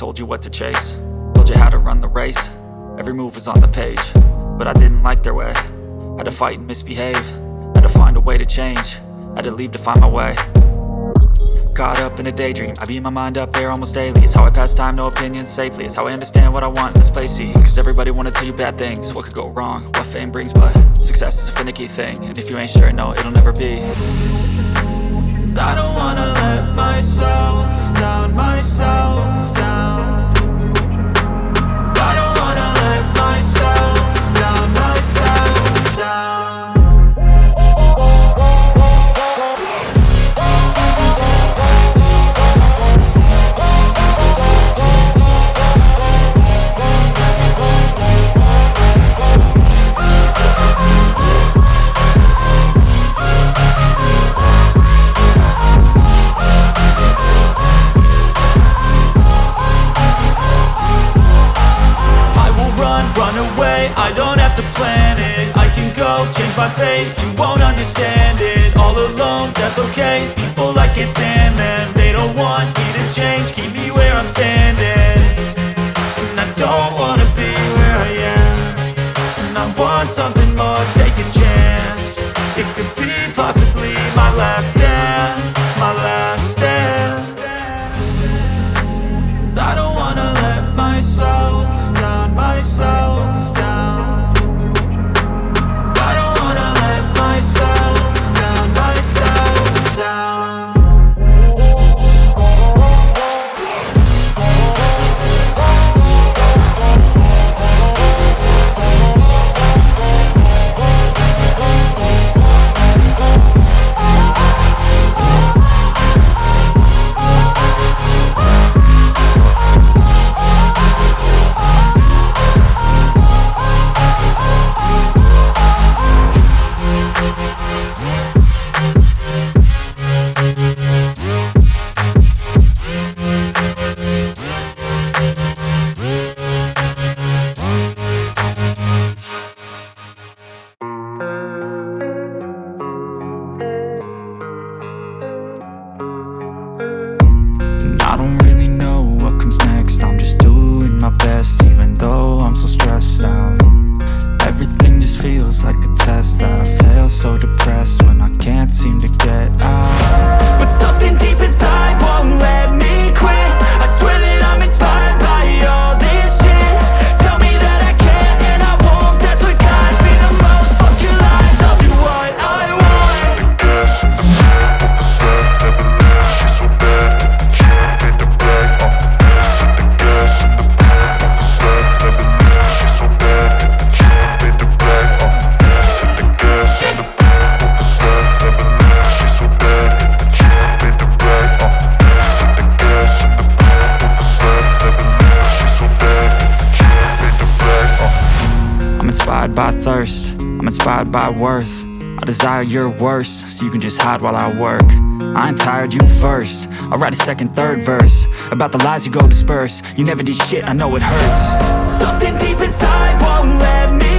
told you what to chase, told you how to run the race. Every move was on the page, but I didn't like their way. Had to fight and misbehave, had to find a way to change, had to leave to find my way. Caught up in a daydream, I beat my mind up there almost daily. It's how I pass time, no opinions safely. It's how I understand what I want in this place, see. Cause everybody wanna tell you bad things, what could go wrong, what fame brings. But success is a finicky thing, and if you ain't sure, no, it'll never be. I don't wanna let myself down, myself down. I don't wanna let myself down, myself down. I don't have to plan it, I can go change my fate. You won't understand it, all alone, that's okay. People, I can't stand them, they don't want me to change. Keep me where I'm standing, and I don't wanna be where I am. And I want something more, take a chance. It could be possibly my last dance, my last dance. I don't wanna let myself down, myself down. I don't wanna let myself down, myself down. I don't really know what comes next, I'm just doing my best, even though I'm so stressed out. Everything just feels like a test that I fail, so depressed when I can't seem to get out. But something deep inside won't let me quit. I swear that I'm inspired by all this shit. Tell me that I can and I won't, that's what guides me the most. Fuck your lies, I'll do what I want. The gas in the middle of the set, never leave, she's so bad. By thirst, I'm inspired by worth. I desire your worst, so you can just hide while I work. I ain't tired, you first. I'll write a second, third verse about the lies you go disperse. You never did shit, I know it hurts. Something deep inside won't let me